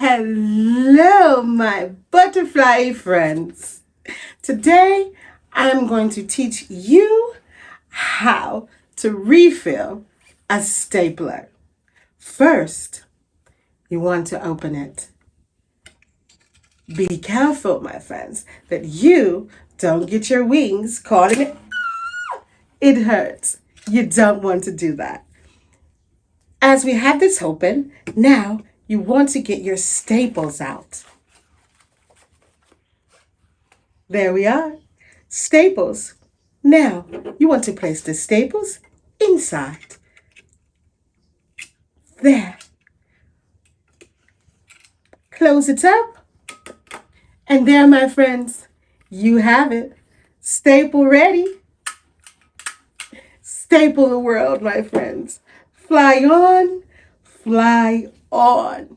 Hello, my butterfly friends. Today, I'm going to teach you how to refill a stapler. First, you want to open it. Be careful, my friends, that you don't get your wings caught in it. It hurts. You don't want to do that. As we have this open, now you want to get your staples out. There we are. Staples. Now, you want to place the staples inside. There. Close it up. And there, my friends, you have it. Staple ready. Staple the world, my friends. Fly on, fly on.